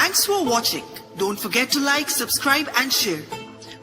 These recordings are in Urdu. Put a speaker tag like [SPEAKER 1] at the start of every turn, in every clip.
[SPEAKER 1] Thanks for watching. Don't forget to like, subscribe and share.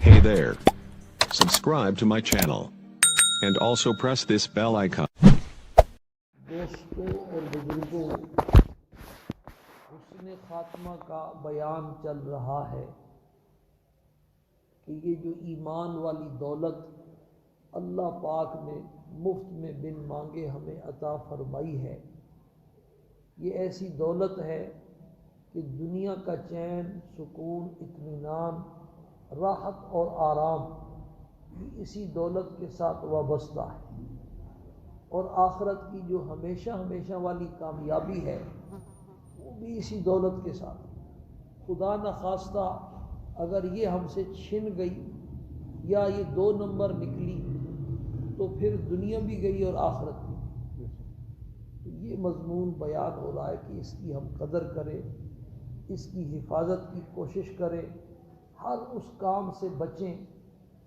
[SPEAKER 2] Hey there. Subscribe to my channel. And also press this bell icon.
[SPEAKER 3] دوستوں اور بزرگوں، حسن خاتمہ کا بیان چل رہا ہے کہ یہ جو ایمان والی دولت اللہ پاک نے مفت میں بن مانگے ہمیں عطا فرمائی ہے، یہ ایسی دولت ہے کہ دنیا کا چین، سکون، اطمینان، راحت اور آرام بھی اسی دولت کے ساتھ وابستہ ہے، اور آخرت کی جو ہمیشہ ہمیشہ والی کامیابی ہے وہ بھی اسی دولت کے ساتھ۔ خدا نخواستہ اگر یہ ہم سے چھن گئی یا یہ 2 نمبر نکلی تو پھر دنیا بھی گئی اور آخرت بھی۔ تو یہ مضمون بیان ہو رہا ہے کہ اس کی ہم قدر کریں، اس کی حفاظت کی کوشش کریں، ہر اس کام سے بچیں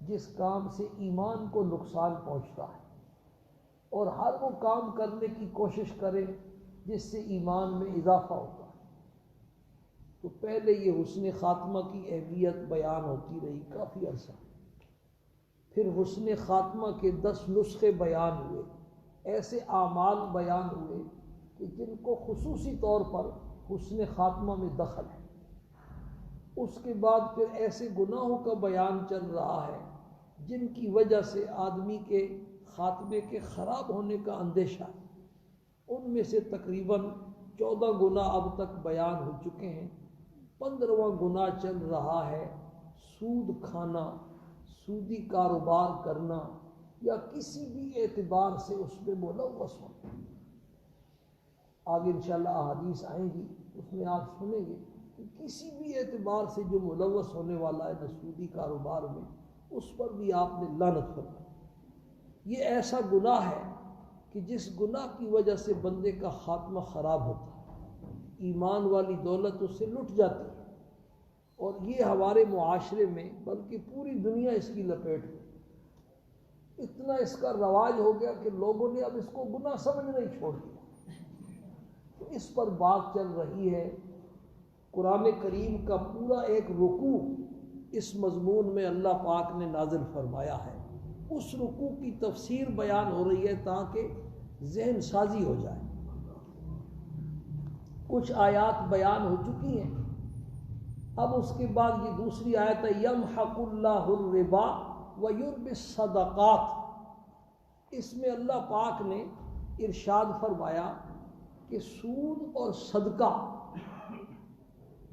[SPEAKER 3] جس کام سے ایمان کو نقصان پہنچتا ہے، اور ہر وہ کام کرنے کی کوشش کریں جس سے ایمان میں اضافہ ہوتا ہے۔ تو پہلے یہ حسن خاتمہ کی اہمیت بیان ہوتی رہی کافی عرصہ، پھر حسن خاتمہ کے 10 نسخے بیان ہوئے، ایسے اعمال بیان ہوئے کہ جن کو خصوصی طور پر حسن خاتمہ میں دخل ہے۔ اس کے بعد پھر ایسے گناہوں کا بیان چل رہا ہے جن کی وجہ سے آدمی کے خاتمے کے خراب ہونے کا اندیشہ ہے۔ ان میں سے تقریباً 14 گناہ اب تک بیان ہو چکے ہیں، 15واں گناہ چل رہا ہے سود کھانا، سودی کاروبار کرنا، یا کسی بھی اعتبار سے اس میں ملوث ہونا۔ آگے انشاءاللہ احادیث آئیں گی، اس میں آپ سنیں گے کہ کسی بھی اعتبار سے جو ملوث ہونے والا ہے سودی کاروبار میں، اس پر بھی آپ نے لعنت فرمائی۔ یہ ایسا گناہ ہے کہ جس گناہ کی وجہ سے بندے کا خاتمہ خراب ہوتا ہے، ایمان والی دولت اس سے لٹ جاتی ہے، اور یہ ہمارے معاشرے میں بلکہ پوری دنیا اس کی لپیٹ میں اتنا اس کا رواج ہو گیا کہ لوگوں نے اب اس کو گناہ سمجھنا ہی چھوڑ دیا۔ تو اس پر بات چل رہی ہے۔ قرآن کریم کا پورا ایک رکوع اس مضمون میں اللہ پاک نے نازل فرمایا ہے۔ اس رکوع کی تفسیر بیان ہو رہی ہے تاکہ ذہن سازی ہو جائے۔ کچھ آیات بیان ہو چکی ہیں، اب اس کے بعد یہ دوسری آیت ہے یمحق اللہ الربا ویربی الصدقات۔ اس میں اللہ پاک نے ارشاد فرمایا کہ سود اور صدقہ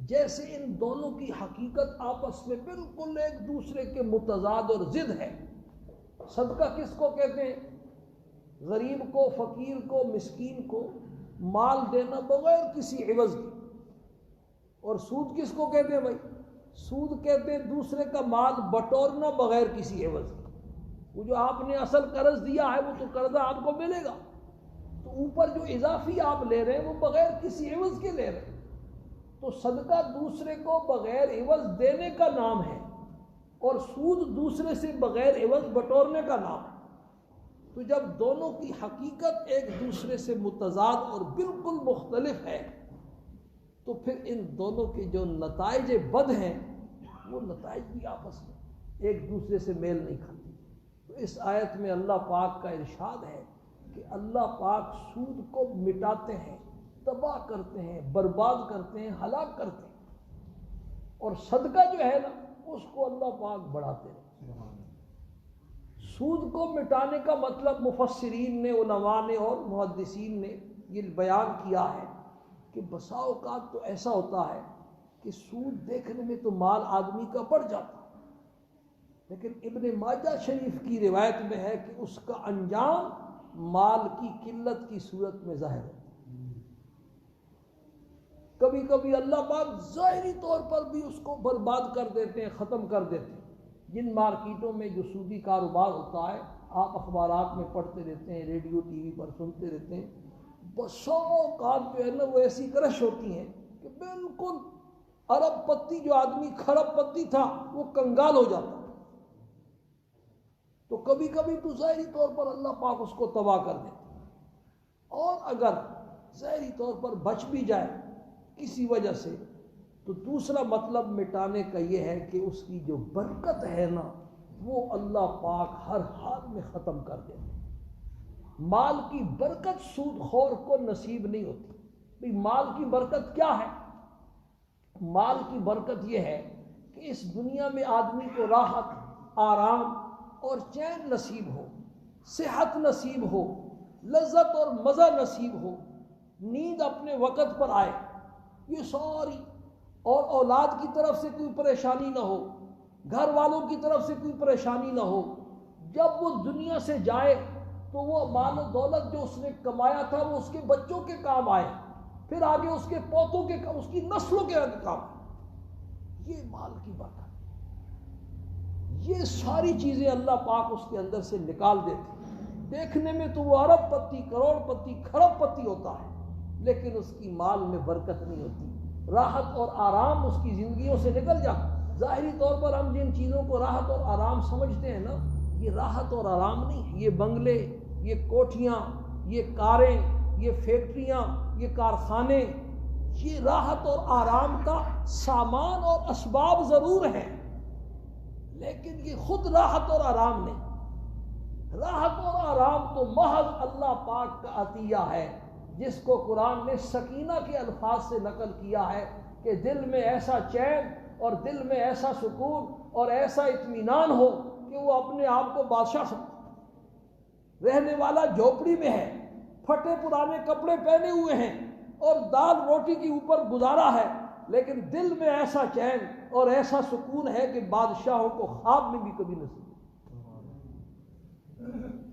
[SPEAKER 3] جیسے ان دونوں کی حقیقت آپس میں بالکل ایک دوسرے کے متضاد اور ضد ہے۔ صدقہ کس کو کہتے ہیں؟ غریب کو، فقیر کو، مسکین کو مال دینا بغیر کسی عوض کے۔ اور سود کس کو کہتے ہیں بھائی؟ سود کہتے ہیں دوسرے کا مال بٹورنا بغیر کسی عوض کے۔ وہ جو آپ نے اصل قرض دیا ہے وہ تو قرضہ آپ کو ملے گا، تو اوپر جو اضافی آپ لے رہے ہیں وہ بغیر کسی عوض کے لے رہے ہیں۔ تو صدقہ دوسرے کو بغیر عوض دینے کا نام ہے، اور سود دوسرے سے بغیر عوض بٹورنے کا نام ہے۔ تو جب دونوں کی حقیقت ایک دوسرے سے متضاد اور بالکل مختلف ہے تو پھر ان دونوں کے جو نتائج بد ہیں وہ نتائج بھی آپس میں ایک دوسرے سے میل نہیں کھاتے۔ تو اس آیت میں اللہ پاک کا ارشاد ہے کہ اللہ پاک سود کو مٹاتے ہیں، تباہ کرتے ہیں، برباد کرتے ہیں، ہلاک کرتے ہیں، اور صدقہ جو ہے نا اس کو اللہ پاک بڑھاتے ہیں۔ سود کو مٹانے کا مطلب مفسرین نے، علماء نے اور محدثین نے یہ بیان کیا ہے کہ بسا اوقات تو ایسا ہوتا ہے کہ سود دیکھنے میں تو مال آدمی کا بڑھ جاتا ہے، لیکن ابن ماجہ شریف کی روایت میں ہے کہ اس کا انجام مال کی قلت کی صورت میں ظاہر ہوتا ہے۔ کبھی کبھی اللہ پاک ظاہری طور پر بھی اس کو برباد کر دیتے ہیں، ختم کر دیتے ہیں۔ جن مارکیٹوں میں جو سودی کاروبار ہوتا ہے آپ اخبارات میں پڑھتے رہتے ہیں، ریڈیو ٹی وی پر سنتے رہتے ہیں، بسا اوقات جو ہے نا وہ ایسی کرش ہوتی ہیں کہ بالکل ارب پتی جو آدمی کھرب پتی تھا وہ کنگال ہو جاتا۔ تو کبھی کبھی تو ظاہری طور پر اللہ پاک اس کو تباہ کر دیتا ہے، اور اگر ظاہری طور پر بچ بھی جائے کسی وجہ سے تو دوسرا مطلب مٹانے کا یہ ہے کہ اس کی جو برکت ہے نا وہ اللہ پاک ہر حال میں ختم کر دیتے ہیں۔ مال کی برکت سود خور کو نصیب نہیں ہوتی۔ بھئی مال کی برکت کیا ہے؟ مال کی برکت یہ ہے کہ اس دنیا میں آدمی کو راحت، آرام اور چین نصیب ہو، صحت نصیب ہو، لذت اور مزہ نصیب ہو، نیند اپنے وقت پر آئے، یہ ساری، اور اولاد کی طرف سے کوئی پریشانی نہ ہو، گھر والوں کی طرف سے کوئی پریشانی نہ ہو۔ جب وہ دنیا سے جائے تو وہ مال و دولت جو اس نے کمایا تھا وہ اس کے بچوں کے کام آئے، پھر آگے اس کے پوتوں کے، اس کی نسلوں کے آگے کام آئے۔ یہ مال کی برکت، یہ ساری چیزیں اللہ پاک اس کے اندر سے نکال دیتے۔ دیکھنے میں تو وہ ارب پتی، کروڑ پتی، کھرب پتی ہوتا ہے، لیکن اس کی مال میں برکت نہیں ہوتی، راحت اور آرام اس کی زندگیوں سے نکل جاتا۔ ظاہری طور پر ہم جن چیزوں کو راحت اور آرام سمجھتے ہیں نا، یہ راحت اور آرام نہیں ہے۔ یہ بنگلے، یہ کوٹھیاں، یہ کاریں، یہ فیکٹریاں، یہ کارخانے، یہ راحت اور آرام کا سامان اور اسباب ضرور ہیں، لیکن یہ خود راحت اور آرام نہیں۔ راحت اور آرام تو محض اللہ پاک کا عطیہ ہے، جس کو قرآن نے سکینہ کے الفاظ سے نقل کیا ہے کہ دل میں ایسا چین اور دل میں ایسا سکون اور ایسا اطمینان ہو کہ وہ اپنے آپ کو بادشاہ سمجھے۔ رہنے والا جھوپڑی میں ہے، پھٹے پرانے کپڑے پہنے ہوئے ہیں اور دال روٹی کے اوپر گزارا ہے، لیکن دل میں ایسا چین اور ایسا سکون ہے کہ بادشاہوں کو خواب میں بھی کبھی نصیب نہیں۔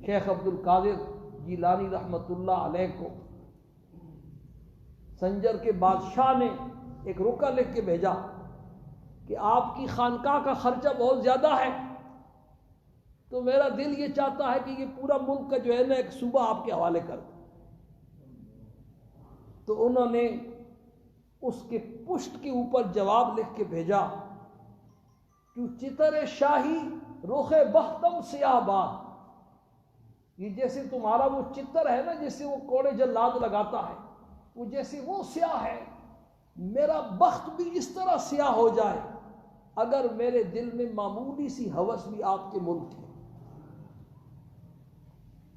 [SPEAKER 3] شیخ عبد القادر جیلانی رحمۃ اللہ علیہ کو سنجر کے بادشاہ نے ایک رکا لکھ کے بھیجا کہ آپ کی خانقاہ کا خرچہ بہت زیادہ ہے، تو میرا دل یہ چاہتا ہے کہ یہ پورا ملک کا جو ہے نا ایک صوبہ آپ کے حوالے کر دیں۔ تو انہوں نے اس کے پشت کے اوپر جواب لکھ کے بھیجا کہ چتر شاہی رخ بختم سیاہ باد، یہ جیسے تمہارا وہ چتر ہے نا جسے وہ کوڑے جلاد لگاتا ہے، وہ جیسے وہ سیاہ ہے، میرا بخت بھی اس طرح سیاہ ہو جائے اگر میرے دل میں معمولی سی ہوس بھی آپ کے ملک ہے۔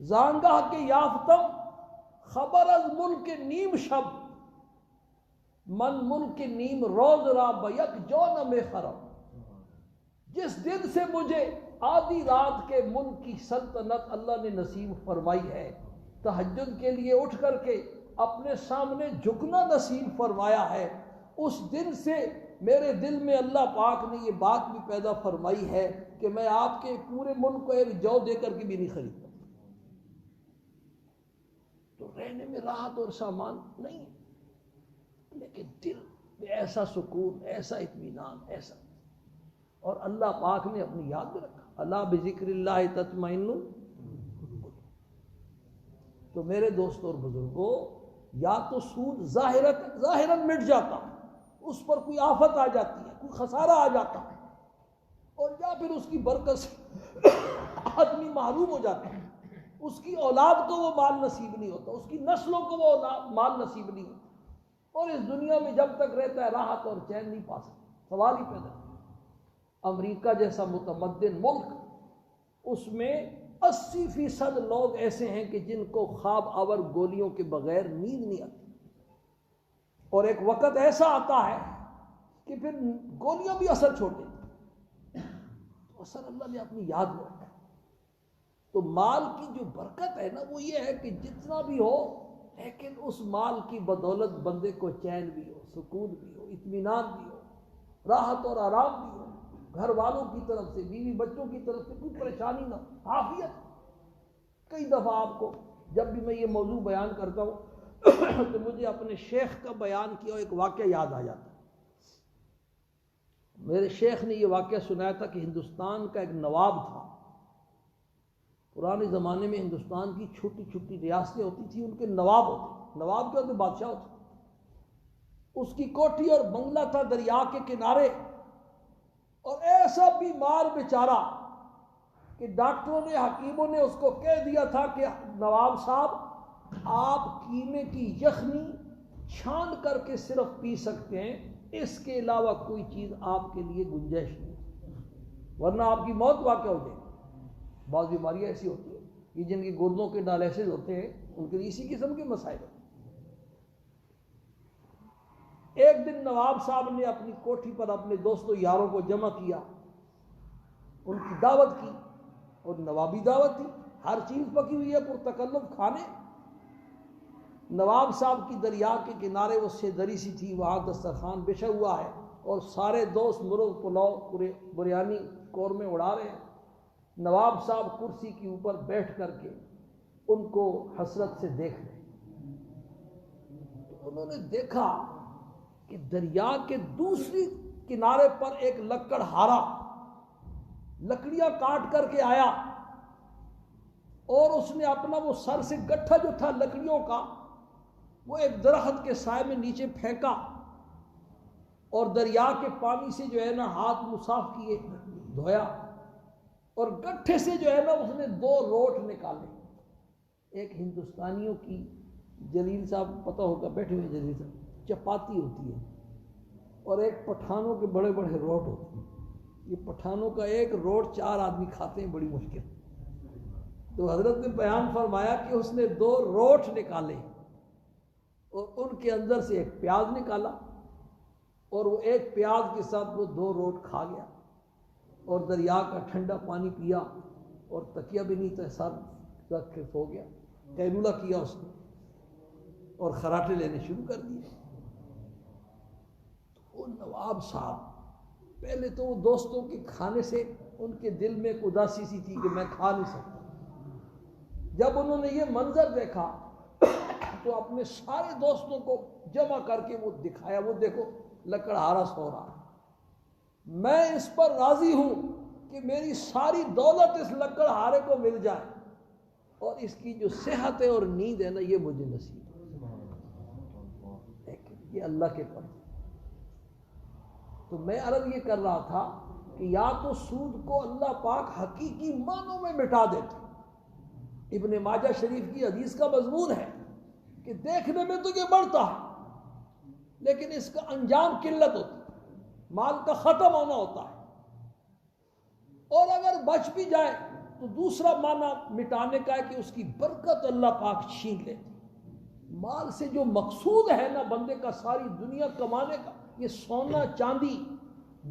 [SPEAKER 3] زانگاہ کے یافتم خبر از ملک نیم شب، من ملک نیم روز را بیک جونم خرم، جس دن سے مجھے آدھی رات کے ملک کی سلطنت اللہ نے نصیب فرمائی ہے، تہجد کے لیے اٹھ کر کے اپنے سامنے جھکنا نصیب فرمایا ہے، اس دن سے میرے دل میں اللہ پاک نے یہ بات بھی پیدا فرمائی ہے کہ میں آپ کے پورے ملک کو ایک جو دے کر کے بھی نہیں خریدتا۔ تو رہنے میں راحت اور سامان نہیں، لیکن دل میں ایسا سکون، ایسا اطمینان، ایسا، اور اللہ پاک نے اپنی یاد میں رکھا، اللہ بذکر اللہ تطمئن۔ تو میرے دوستوں اور بزرگوں، یا تو سود ظاہراً مٹ جاتا ہے، اس پر کوئی آفت آ جاتی ہے، کوئی خسارہ آ جاتا ہے، اور یا پھر اس کی برکت سے آدمی محروم ہو جاتا ہے، اس کی اولاد کو وہ مال نصیب نہیں ہوتا، اس کی نسلوں کو وہ مال نصیب نہیں ہوتا، اور اس دنیا میں جب تک رہتا ہے راحت اور چین نہیں پا سکتا۔ سوال ہی پیدا ہے، امریکہ جیسا متمدن ملک، اس میں 80% لوگ ایسے ہیں کہ جن کو خواب آور گولیوں کے بغیر نیند نہیں آتی، اور ایک وقت ایسا آتا ہے کہ پھر گولیاں بھی اثر چھوڑ دیتی، تو اثر اللہ نے اپنی یاد میں رکھا۔ تو مال کی جو برکت ہے نا وہ یہ ہے کہ جتنا بھی ہو، لیکن اس مال کی بدولت بندے کو چین بھی ہو، سکون بھی ہو، اطمینان بھی ہو، راحت اور آرام بھی ہو، گھر والوں کی طرف سے، بیوی بچوں کی طرف سے کوئی پریشانی نہ ہو، عافیت۔ کئی دفعہ آپ کو جب بھی میں یہ موضوع بیان کرتا ہوں تو مجھے اپنے شیخ کا بیان کیا ایک واقعہ یاد آ جاتا ہے۔ میرے شیخ نے یہ واقعہ سنایا تھا کہ ہندوستان کا ایک نواب تھا۔ پرانے زمانے میں ہندوستان کی چھوٹی چھوٹی ریاستیں ہوتی تھیں، ان کے نواب ہوتے، نواب کیا ہوتے؟ بادشاہ ہوتے۔ اس کی کوٹھی اور بنگلہ تھا دریا کے کنارے، اور ایسا بیمار بیچارہ کہ ڈاکٹروں نے حکیموں نے اس کو کہہ دیا تھا کہ نواب صاحب آپ قیمے کی یخنی چھان کر کے صرف پی سکتے ہیں، اس کے علاوہ کوئی چیز آپ کے لیے گنجائش نہیں، ورنہ آپ کی موت واقع ہو جائے گی۔ بعض بیماریاں ایسی ہوتی ہیں کہ جن کی گردوں کے ڈائلیسس ہوتے ہیں، ان کے لیے اسی قسم کے مسائل ہیں۔ ایک دن نواب صاحب نے اپنی کوٹھی پر اپنے دوستوں یاروں کو جمع کیا، ان کی دعوت کی، اور نوابی دعوت تھی، ہر چیز پکی ہوئی ہے، پرتکلف کھانے۔ نواب صاحب کی دریا کے کنارے وہ سیدری سی تھی، وہاں دسترخوان بچھا ہوا ہے، اور سارے دوست مرغ پلاؤ بریانی قورمے اڑا رہے ہیں۔ نواب صاحب کرسی کے اوپر بیٹھ کر کے ان کو حسرت سے دیکھ رہے ہیں۔ تو انہوں نے دیکھا کہ دریا کے دوسری کنارے پر ایک لکڑہارا لکڑیاں کاٹ کر کے آیا، اور اس نے اپنا وہ سر سے گٹھا جو تھا لکڑیوں کا وہ ایک درخت کے سائے میں نیچے پھینکا، اور دریا کے پانی سے جو ہے نا ہاتھ مصاف کیے، دھویا، اور گٹھے سے جو ہے نا اس نے 2 روٹ نکالے۔ ایک ہندوستانیوں کی، جلیل صاحب پتہ ہوگا بیٹھے ہوئے جلیل صاحب، چپاتی ہوتی ہے، اور ایک پٹھانوں کے بڑے بڑے روٹ ہوتے ہیں۔ یہ پٹھانوں کا ایک روٹ 4 آدمی کھاتے ہیں بڑی مشکل۔ تو حضرت نے بیان فرمایا کہ اس نے 2 روٹ نکالے، اور ان کے اندر سے ایک پیاز نکالا، اور وہ ایک پیاز کے ساتھ وہ 2 روٹ کھا گیا، اور دریا کا ٹھنڈا پانی پیا، اور تکیہ بھی نہیں تھا، سر رکھ کے سو گیا۔ قیلولہ کیا اس نے، اور خراٹے لینے شروع کر دیے۔ تو وہ نواب صاحب پہلے تو وہ دوستوں کے کھانے سے ان کے دل میں ایک اداسی سی تھی کہ میں کھا نہیں سکتا۔ جب انہوں نے یہ منظر دیکھا تو اپنے سارے دوستوں کو جمع کر کے وہ دکھایا، وہ دیکھو لکڑہارا سو رہا ہے، میں اس پر راضی ہوں کہ میری ساری دولت اس لکڑہارے کو مل جائے، اور اس کی جو صحت ہے اور نیند ہے نا یہ مجھے نصیب ہے۔ یہ اللہ کے فضل۔ تو میں عرض یہ کر رہا تھا کہ یا تو سود کو اللہ پاک حقیقی معنوں میں مٹا دیتے۔ ابن ماجہ شریف کی حدیث کا مضمون ہے کہ دیکھنے میں تو یہ بڑھتا ہے، لیکن اس کا انجام قلت ہوتی ہے، مال کا ختم ہونا ہوتا ہے، اور اگر بچ بھی جائے تو دوسرا معنی مٹانے کا ہے کہ اس کی برکت اللہ پاک چھین لیتے۔ مال سے جو مقصود ہے نا بندے کا ساری دنیا کمانے کا، یہ سونا چاندی،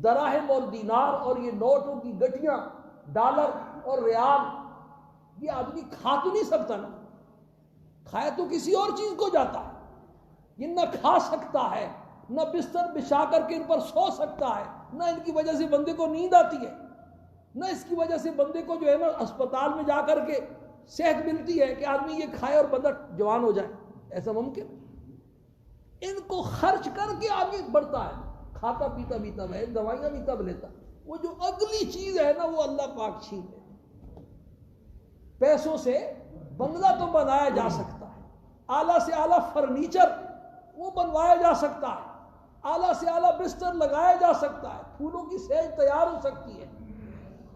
[SPEAKER 3] دراہم اور دینار، اور یہ نوٹوں کی گٹیاں، ڈالر اور ریال، یہ آدمی کھا تو نہیں سکتا نا، کھائے تو کسی اور چیز کو جاتا ہے۔ یہ نہ کھا سکتا ہے، نہ بستر بچھا کر کے ان پر سو سکتا ہے، نہ ان کی وجہ سے بندے کو نیند آتی ہے، نہ اس کی وجہ سے بندے کو جو ہے نا اسپتال میں جا کر کے صحت ملتی ہے کہ آدمی یہ کھائے اور بندہ جوان ہو جائے، ایسا ممکن؟ ان کو خرچ کر کے آگے بڑھتا ہے، کھاتا پیتا بھی تب ہے، دوائیاں بھی تب لیتا، وہ جو اگلی چیز ہے نا وہ اللہ پاک چھین لے۔ پیسوں سے بنگلہ تو بنایا جا سکتا ہے، اعلیٰ سے اعلیٰ فرنیچر وہ بنوایا جا سکتا ہے، اعلیٰ سے اعلیٰ بستر لگایا جا سکتا ہے، پھولوں کی سیج تیار ہو سکتی ہے،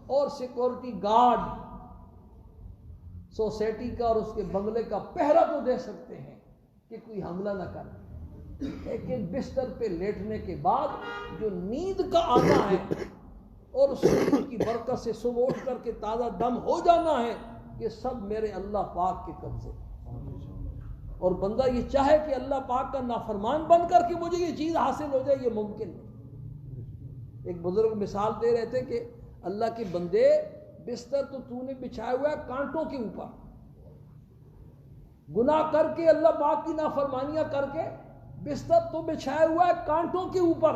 [SPEAKER 3] اور سیکورٹی گارڈ سوسائٹی کا اور اس کے بنگلے کا پہرا تو دے سکتے ہیں کہ کوئی حملہ نہ کرے، لیکن بستر پہ لیٹنے کے بعد جو نیند کا آنا ہے اور اس نیند کی برکت سے صبح اٹھ کر کے تازہ دم ہو جانا ہے، یہ سب میرے اللہ پاک کے قبضے۔ اور بندہ یہ چاہے کہ اللہ پاک کا نافرمان بن کر کے مجھے یہ چیز حاصل ہو جائے، یہ ممکن نہیں۔ ایک بزرگ مثال دے رہے تھے کہ اللہ کے بندے بستر تو نے بچھایا ہوا ہے کانٹوں کے اوپر، گناہ کر کے اللہ پاک کی نافرمانیاں کر کے بستر تو بچھایا ہوا ہے کانٹوں کے اوپر،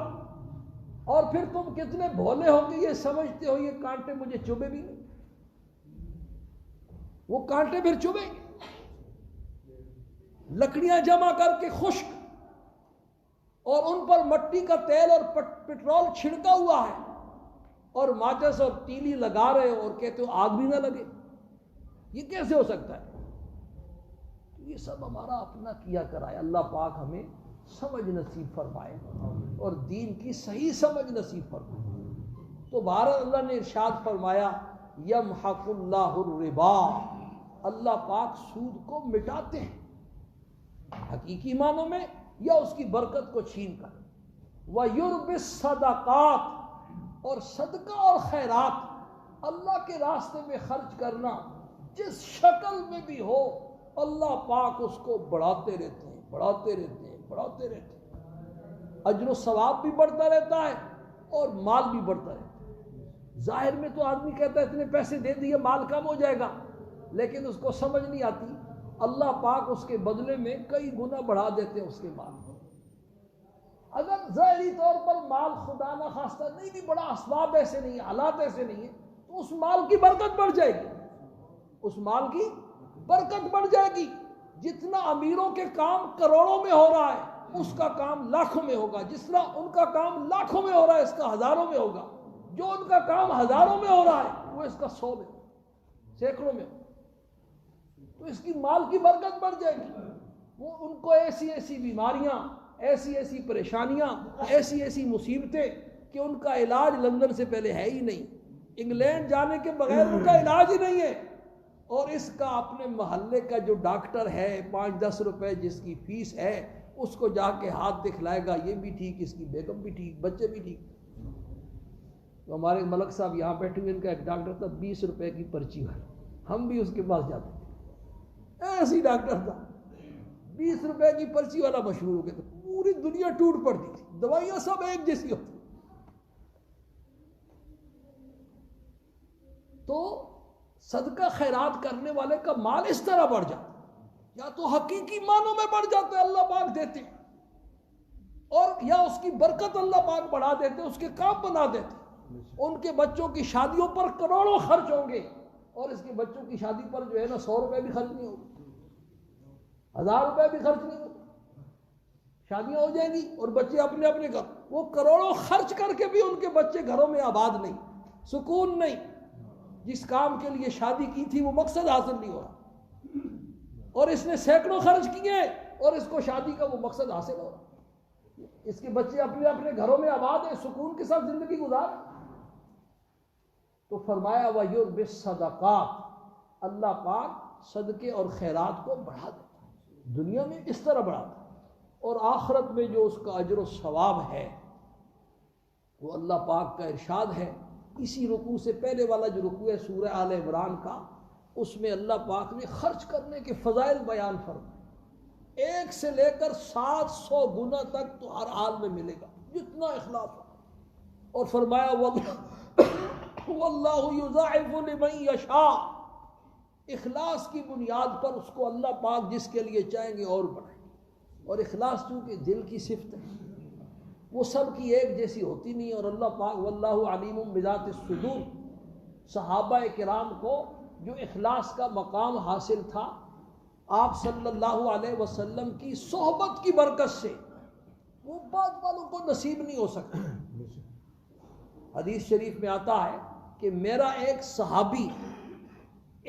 [SPEAKER 3] اور پھر تم کتنے بھولے ہو کہ یہ سمجھتے ہو یہ کانٹے مجھے چبھے بھی نہیں، وہ کانٹے پھر چبھیں گے۔ لکڑیاں جمع کر کے خشک، اور ان پر مٹی کا تیل اور پٹرول چھڑکا ہوا ہے، اور ماچس اور تیلی لگا رہے ہو اور کہتے ہو آگ بھی نہ لگے، یہ کیسے ہو سکتا ہے؟ یہ سب ہمارا اپنا کیا کرائے۔ اللہ پاک ہمیں سمجھ نصیب فرمائے اور دین کی صحیح سمجھ نصیب فرمائے۔ تو بہرحال اللہ نے ارشاد فرمایا یمحق اللہ الربا، اللہ پاک سود کو مٹاتے ہیں حقیقی معنوں میں یا اس کی برکت کو چھین کر، وَيُرْبِ الصَّدَقَاتِ، اور صدقہ اور خیرات اللہ کے راستے میں خرچ کرنا جس شکل میں بھی ہو، اللہ پاک اس کو بڑھاتے رہتے ہیں، بڑھاتے رہتے ہیں، بڑھاتے رہتے ہیں، اجر و ثواب بھی بڑھتا رہتا ہے اور مال بھی بڑھتا رہتا ہے۔ ظاہر میں تو آدمی کہتا ہے اتنے پیسے دے دیے مال کم ہو جائے گا، لیکن اس کو سمجھ نہیں آتی اللہ پاک اس کے بدلے میں کئی گنا بڑھا دیتے ہیں اس کے مال کو۔ اگر ظاہری طور پر مال خدا نہ خواستہ نہیں بھی بڑا، اسباب ایسے نہیں ہیں، حالات ایسے نہیں ہیں، تو اس مال کی برکت بڑھ جائے گی، اس مال کی برکت بڑھ جائے گی۔ جتنا امیروں کے کام کروڑوں میں ہو رہا ہے اس کا کام لاکھوں میں ہوگا، جس طرح ان کا کام لاکھوں میں ہو رہا ہے اس کا ہزاروں میں ہوگا، جو ان کا کام ہزاروں میں ہو رہا ہے وہ اس کا 100 میں ہوگا، سینکڑوں میں ہوگا، تو اس کی مال کی برکت بڑھ جائے گی۔ وہ ان کو ایسی ایسی بیماریاں، ایسی ایسی پریشانیاں، ایسی ایسی مصیبتیں کہ ان کا علاج لندن سے پہلے ہے ہی نہیں، انگلینڈ جانے کے بغیر ان کا علاج ہی نہیں ہے، اور اس کا اپنے محلے کا جو ڈاکٹر ہے 5-10 روپے جس کی فیس ہے اس کو جا کے ہاتھ دکھلائے گا، یہ بھی ٹھیک، اس کی بیگم بھی ٹھیک، بچے بھی ٹھیک۔ تو ہمارے ملک صاحب یہاں بیٹھے ہوئے، ان کا ایک ڈاکٹر تھا 20 روپے کی پرچی والا، ہم بھی اس کے پاس جاتے تھے، ایسی ڈاکٹر تھا 20 روپے کی پرچی والا مشہور ہو گیا تھا، پوری دنیا ٹوٹ پڑتی تھی، دوائیاں سب ایک جیسی ہوتی۔ تو صدقہ خیرات کرنے والے کا مال اس طرح بڑھ جاتا ہے، یا تو حقیقی معنوں میں بڑھ جاتا ہے، اللہ پاک دیتے ہیں، اور یا اس کی برکت اللہ پاک بڑھا دیتے، اس کے کام بنا دیتے۔ ان کے بچوں کی شادیوں پر کروڑوں خرچ ہوں گے، اور اس کے بچوں کی شادی پر جو ہے نا 100 روپے بھی خرچ نہیں ہوگے، 1000 روپے بھی خرچ نہیں ہوگے، شادیاں ہو جائیں گی اور بچے اپنے اپنے گھر، وہ کروڑوں خرچ کر کے بھی ان کے بچے گھروں میں آباد نہیں، سکون نہیں، جس کام کے لیے شادی کی تھی وہ مقصد حاصل نہیں ہو رہا، اور اس نے سینکڑوں خرچ کیے اور اس کو شادی کا وہ مقصد حاصل ہو رہا، اس کے بچے اپنے اپنے گھروں میں آباد ہیں، سکون کے ساتھ زندگی گزار۔ تو فرمایا وَيُرْبِ الصَّدَقَاتِ، اللہ پاک صدقے اور خیرات کو بڑھا دیتا ہے، دنیا میں اس طرح بڑھاتا ہے، اور آخرت میں جو اس کا اجر و ثواب ہے وہ اللہ پاک کا ارشاد ہے، اسی رکوع سے پہلے والا جو رکوع ہے سورہ آل عمران کا، اس میں اللہ پاک نے خرچ کرنے کے فضائل بیان فرمائے، 1 سے لے کر 700 گنا تک تو ہر حال میں ملے گا جتنا اخلاص ہو، اور فرمایا واللہ یضاعف لمن یشاء، اخلاص کی بنیاد پر اس کو اللہ پاک جس کے لیے چاہیں گے اور بڑھائیں، اور اخلاص چونکہ دل کی صفت ہے وہ سب کی ایک جیسی ہوتی نہیں، اور اللہ پاک واللہ علیم بذات الصدور، صحابہ کرام کو جو اخلاص کا مقام حاصل تھا آپ صلی اللہ علیہ وسلم کی صحبت کی برکت سے، وہ بعد والوں کو نصیب نہیں ہو سکتا۔ حدیث شریف میں آتا ہے کہ میرا ایک صحابی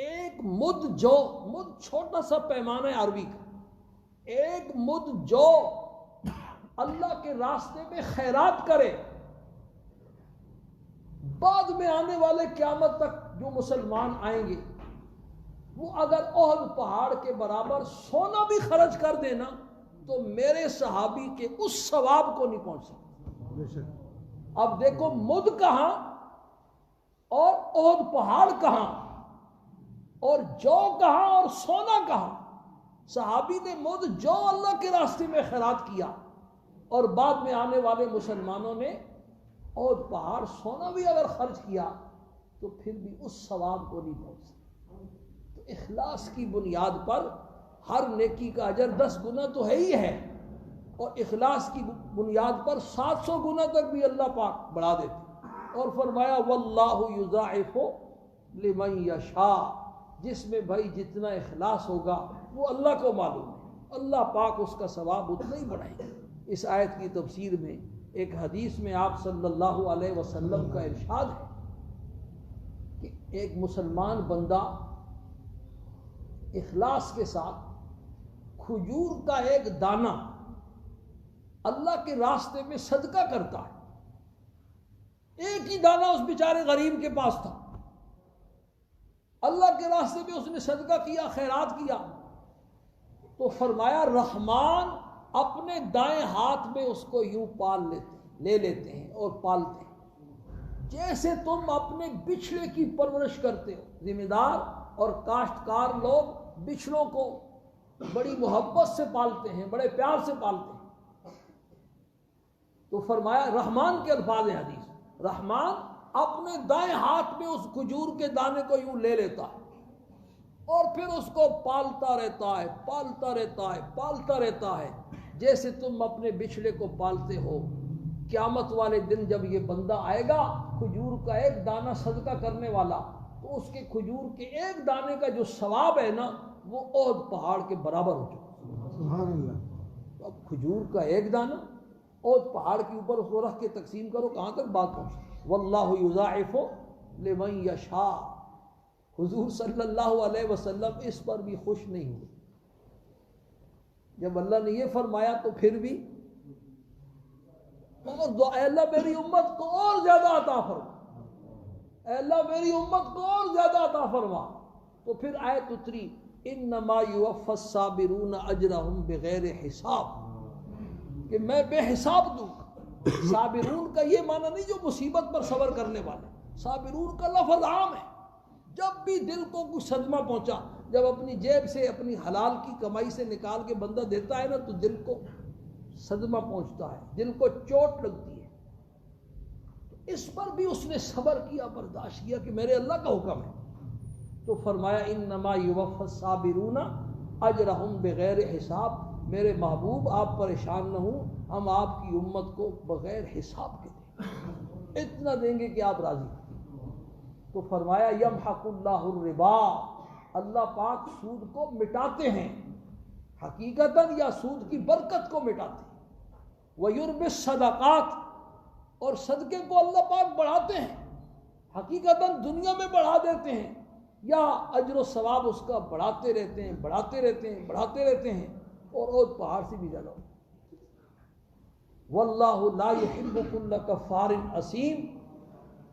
[SPEAKER 3] ایک مد جو، مد چھوٹا سا پیمانہ عربی کا، ایک مد جو اللہ کے راستے میں خیرات کرے، بعد میں آنے والے قیامت تک جو مسلمان آئیں گے وہ اگر احد پہاڑ کے برابر سونا بھی خرچ کر دینا تو میرے صحابی کے اس ثواب کو نہیں پہنچ سکتا۔ اب دیکھو مد کہاں اور احد پہاڑ کہاں، اور جو کہاں اور سونا کہاں۔ صحابی نے مد جو اللہ کے راستے میں خیرات کیا، اور بعد میں آنے والے مسلمانوں نے احد پہاڑ سونا بھی اگر خرچ کیا تو پھر بھی اس ثواب کو نہیں پہنچ سکتا۔ تو اخلاص کی بنیاد پر ہر نیکی کا اجر 10 گنا تو ہے ہی ہے، اور اخلاص کی بنیاد پر 700 گنا تک بھی اللہ پاک بڑھا دیتے، اور فرمایا واللہ یضاعف لمن یشاء، جس میں بھائی جتنا اخلاص ہوگا وہ اللہ کو معلوم ہے، اللہ پاک اس کا ثواب اتنا ہی بڑھائے گا۔ اس آیت کی تفسیر میں ایک حدیث میں آپ صلی اللہ علیہ وسلم کا ارشاد ہے کہ ایک مسلمان بندہ اخلاص کے ساتھ کھجور کا ایک دانہ اللہ کے راستے میں صدقہ کرتا ہے، ایک ہی دانہ اس بیچارے غریب کے پاس تھا، اللہ کے راستے میں اس نے صدقہ کیا، خیرات کیا، تو فرمایا رحمان اپنے دائیں ہاتھ میں اس کو یوں لے لیتے ہیں اور پالتے ہیں جیسے تم اپنے بچھڑے کی پرورش کرتے ہو۔ ذمہ دار اور کاشتکار لوگ بچھڑوں کو بڑی محبت سے پالتے ہیں، بڑے پیار سے پالتے ہیں۔ تو فرمایا رحمان کے الفاظ حدیث، رحمان اپنے دائیں ہاتھ میں اس کھجور کے دانے کو یوں لے لیتا ہے اور پھر اس کو پالتا رہتا ہے، پالتا رہتا ہے، پالتا رہتا ہے جیسے تم اپنے بچھڑے کو پالتے ہو۔ قیامت والے دن جب یہ بندہ آئے گا کھجور کا ایک دانہ صدقہ کرنے والا، تو اس کے کھجور کے ایک دانے کا جو ثواب ہے نا وہ احد پہاڑ کے برابر ہو چکا۔
[SPEAKER 4] سبحان اللہ۔
[SPEAKER 3] تو اب کھجور کا ایک دانہ احد پہاڑ کے اوپر اس کو رکھ کے تقسیم کرو، کہاں تک بات پہنچتی۔ واللہ یضاعف لمن یشاء۔ حضور صلی اللہ علیہ وسلم اس پر بھی خوش نہیں ہوئے۔ جب اللہ نے یہ فرمایا تو پھر بھی اور دعا، اے اللہ میری امت کو اور زیادہ عطا فرما، اے اللہ میری امت کو اور زیادہ عطا فرما۔ تو پھر آیت اتری انما یوفی الصابرون اجرہم بغیر حساب، کہ میں بے حساب دوں گا۔ صابرون کا یہ معنی نہیں جو مصیبت پر صبر کرنے والے، صابرون کا لفظ عام ہے۔ جب بھی دل کو کچھ صدمہ پہنچا، جب اپنی جیب سے اپنی حلال کی کمائی سے نکال کے بندہ دیتا ہے نا تو دل کو صدمہ پہنچتا ہے، دل کو چوٹ لگتی ہے۔ تو اس پر بھی اس نے صبر کیا، برداشت کیا کہ میرے اللہ کا حکم ہے۔ تو فرمایا انما یوفی الصابرون اجرہم بغیر حساب، میرے محبوب آپ پریشان نہ ہوں، ہم آپ کی امت کو بغیر حساب کے دیں، اتنا دیں گے کہ آپ راضی ہیں۔ تو فرمایا یمحق اللہ الربا، اللہ پاک سود کو مٹاتے ہیں، حقیقتاً یا سود کی برکت کو مٹاتے ہیں۔ وَيُرْبِ الصَّدَقَاتِ، اور صدقے کو اللہ پاک بڑھاتے ہیں، حقیقتاً دنیا میں بڑھا دیتے ہیں، یا اجر و ثواب اس کا بڑھاتے رہتے ہیں، بڑھاتے رہتے ہیں، بڑھاتے رہتے ہیں، اور احد پہاڑ سے بھی زیادہ۔ وَاللَّهُ لَا يُحِبُّ كُلَّ كَفَّارٍ أَثِيمٍ،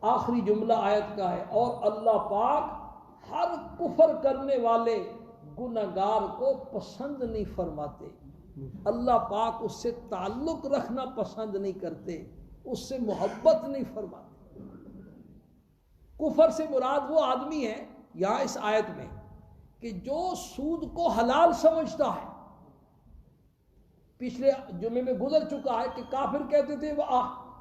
[SPEAKER 3] آخری جملہ آیت کا ہے، اور اللہ پاک ہر کفر کرنے والے گنہگار کو پسند نہیں فرماتے۔ اللہ پاک اس سے تعلق رکھنا پسند نہیں کرتے، اس سے محبت نہیں فرماتے۔ کفر سے مراد وہ آدمی ہے یہاں اس آیت میں کہ جو سود کو حلال سمجھتا ہے۔ پچھلے جمعے میں گزر چکا ہے کہ کافر کہتے تھے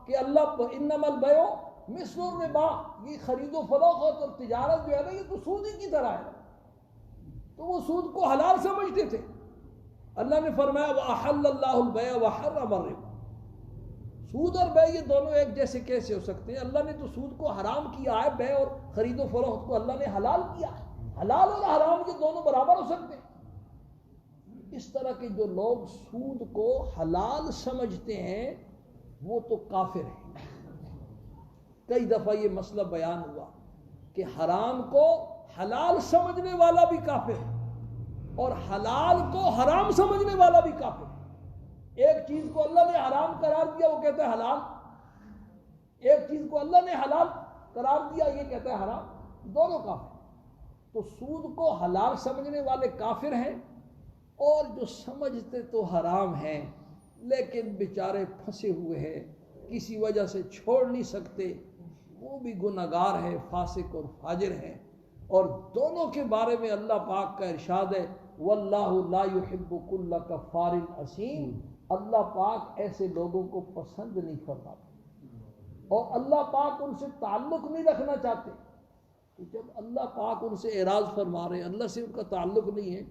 [SPEAKER 3] کہ اللہ انما البیع مثل الربا، یہ خرید و فروخت اور تجارت جو ہے نا یہ تو سود ہی کی طرح ہے، تو وہ سود کو حلال سمجھتے تھے۔ اللہ نے فرمایا وَأَحَلَّ اللَّهُ الْبَيْعَ وَحَرَّمَ الرِّبَا، سود اور بے یہ دونوں ایک جیسے کیسے ہو سکتے ہیں؟ اللہ نے تو سود کو حرام کیا ہے، بے اور خرید و فروخت کو اللہ نے حلال کیا ہے۔ حلال اور حرام یہ دونوں برابر ہو سکتے ہیں؟ اس طرح کے جو لوگ سود کو حلال سمجھتے ہیں وہ تو کافر ہیں۔ کئی دفعہ یہ مسئلہ بیان ہوا کہ حرام کو حلال سمجھنے والا بھی کافر ہے اور حلال کو حرام سمجھنے والا بھی کافر ہے۔ ایک چیز کو اللہ نے حرام قرار دیا وہ کہتا ہے حلال، ایک چیز کو اللہ نے حلال قرار دیا یہ کہتا ہے حرام، دونوں کافر۔ تو سود کو حلال سمجھنے والے کافر ہیں، اور جو سمجھتے تو حرام ہیں لیکن بیچارے پھنسے ہوئے ہیں، کسی وجہ سے چھوڑ نہیں سکتے، وہ بھی گنہگار ہے، فاسق اور فاجر ہے۔ اور دونوں کے بارے میں اللہ پاک کا ارشاد ہے وَاللَّهُ لَا يُحِبُّ كُلَّ كَفَّارٍ أَثِيمٍ، اللہ پاک ایسے لوگوں کو پسند نہیں فرماتا اور اللہ پاک ان سے تعلق نہیں رکھنا چاہتے۔ تو جب اللہ پاک ان سے اعراض فرما رہے ہیں، اللہ سے ان کا تعلق نہیں ہے،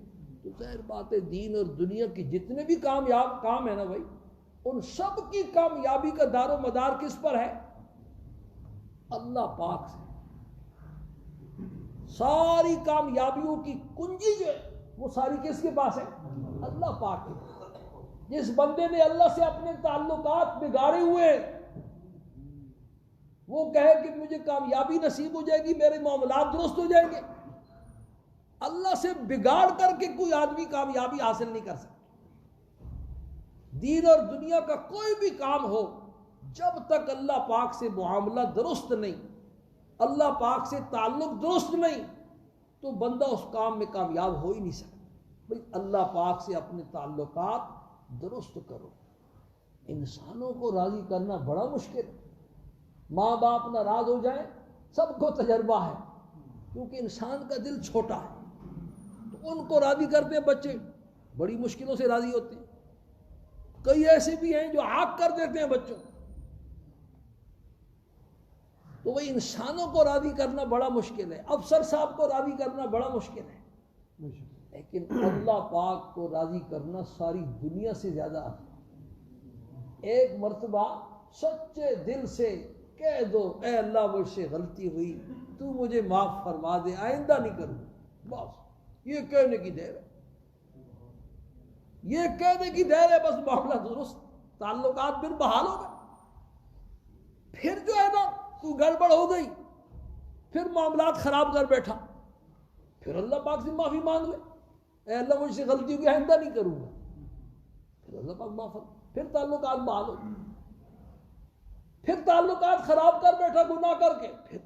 [SPEAKER 3] تو ظاہر بات ہے دین اور دنیا کی جتنے بھی کامیاب کام ہے نا بھائی، ان سب کی کامیابی کا دار و مدار کس پر ہے؟ اللہ پاک سے۔ ساری کامیابیوں کی کنجی جو ہے وہ ساری کس کے پاس ہے؟ اللہ پاک کے۔ جس بندے نے اللہ سے اپنے تعلقات بگاڑے ہوئے وہ کہے کہ مجھے کامیابی نصیب ہو جائے گی، میرے معاملات درست ہو جائیں گے، اللہ سے بگاڑ کر کے کوئی آدمی کامیابی حاصل نہیں کر سکتا۔ دین اور دنیا کا کوئی بھی کام ہو، جب تک اللہ پاک سے معاملہ درست نہیں، اللہ پاک سے تعلق درست نہیں، تو بندہ اس کام میں کامیاب ہو ہی نہیں سکتا۔ بھئی اللہ پاک سے اپنے تعلقات درست کرو۔ انسانوں کو راضی کرنا بڑا مشکل ہے۔ ماں باپ ناراض ہو جائیں، سب کو تجربہ ہے، کیونکہ انسان کا دل چھوٹا ہے، تو ان کو راضی کرتے ہیں بچے بڑی مشکلوں سے راضی ہوتے ہیں۔ کئی ایسے بھی ہیں جو عاق کر دیتے ہیں بچوں، تو وہ انسانوں کو راضی کرنا بڑا مشکل ہے، افسر صاحب کو راضی کرنا بڑا مشکل ہے، لیکن اللہ پاک کو راضی کرنا ساری دنیا سے زیادہ آسان۔ ایک مرتبہ سچے دل سے کہہ دو اے اللہ مجھ سے غلطی ہوئی، تو مجھے معاف فرما دے، آئندہ نہیں کروں، بس یہ کہنے کی دیر ہے، یہ کہنے کی دیر ہے، بس معاملہ درست، تعلقات پھر بحال ہو گئے۔ پھر جو ہے نا کوئی گڑبڑ ہو گئی، پھر معاملات خراب کر بیٹھا، پھر اللہ پاک سے معافی مانگ لے، اے اللہ مجھ سے غلطی ہوئی، آئندہ نہیں کروں گا، پھر اللہ پاک معاف، پھر تعلقات بحال ہو گئے۔ پھر تعلقات خراب کر بیٹھا گناہ کر کے، پھر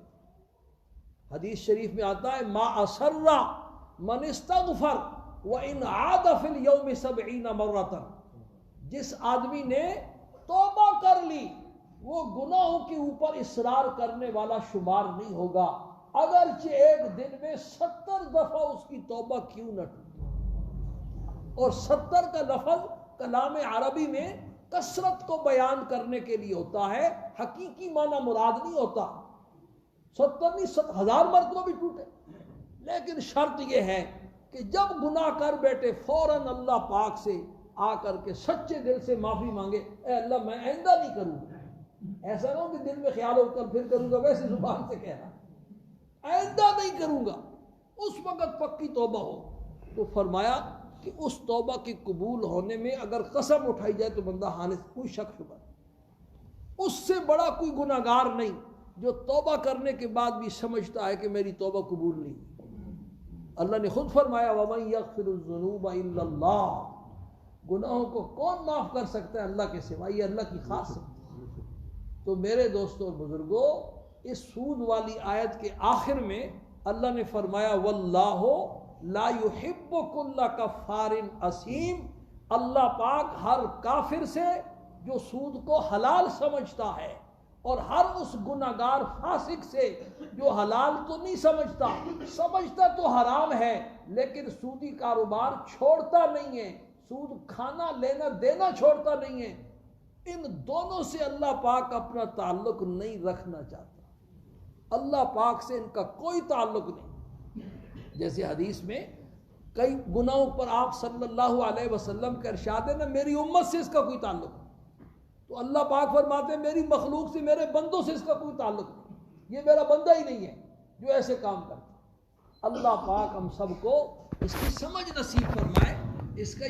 [SPEAKER 3] حدیث شریف میں آتا ہے ما اسر من استغفر وان عاد فی اليوم 70 مرۃ، جس آدمی نے توبہ کر لی وہ گناہوں کے اوپر اصرار کرنے والا شمار نہیں ہوگا، اگرچہ ایک دن میں 70 دفعہ اس کی توبہ کیوں نہ ٹوٹے۔ اور 70 کا لفظ کلام عربی میں کثرت کو بیان کرنے کے لیے ہوتا ہے، حقیقی معنی مراد نہیں ہوتا۔ 70 نہیں 70,000 مرتبہ بھی ٹوٹے، لیکن شرط یہ ہے کہ جب گناہ کر بیٹھے فوراً اللہ پاک سے آ کر کے سچے دل سے معافی مانگے، اے اللہ میں آئندہ نہیں کروں گا۔ ایسا نہ ہو کہ دل میں خیال ہو کر پھر کروں گا، ویسے زبان سے کہہ رہا آئندہ نہیں کروں گا، اس وقت پکی توبہ ہو۔ تو فرمایا کہ اس توبہ کی قبول ہونے میں اگر قسم اٹھائی جائے تو بندہ حانث، کوئی شک شبہ نہیں، اس سے بڑا کوئی گناہگار نہیں جو توبہ کرنے کے بعد بھی سمجھتا ہے کہ میری توبہ قبول نہیں۔ اللہ نے خود فرمایا وَمَن يَغْفِرُ الذُّنُوبَ إِلَّا اللَّهُ، گناہوں کو کون معاف کر سکتا ہے اللہ کے سوا، یہ اللہ کی خاص ہے۔ تو میرے دوستوں اور بزرگوں، اس سود والی آیت کے آخر میں اللہ نے فرمایا وَاللَّهُ لا يحب كل کفار اثیم، اللہ پاک ہر کافر سے جو سود کو حلال سمجھتا ہے، اور ہر اس گناہگار فاسق سے جو حلال تو نہیں سمجھتا تو حرام ہے، لیکن سودی کاروبار چھوڑتا نہیں ہے، سود کھانا لینا دینا چھوڑتا نہیں ہے، ان دونوں سے اللہ پاک اپنا تعلق نہیں رکھنا چاہتا۔ اللہ پاک سے ان کا کوئی تعلق نہیں۔ جیسے حدیث میں کئی گناہوں پر آپ صلی اللہ علیہ وسلم کا ارشاد ہے نا میری امت سے اس کا کوئی تعلق نہیں، تو اللہ پاک فرماتے ہیں میری مخلوق سے، میرے بندوں سے اس کا کوئی تعلق نہیں، یہ میرا بندہ ہی نہیں ہے جو ایسے کام کرتا۔ اللہ پاک ہم سب کو اس کی سمجھ نصیب فرمائے، اس کا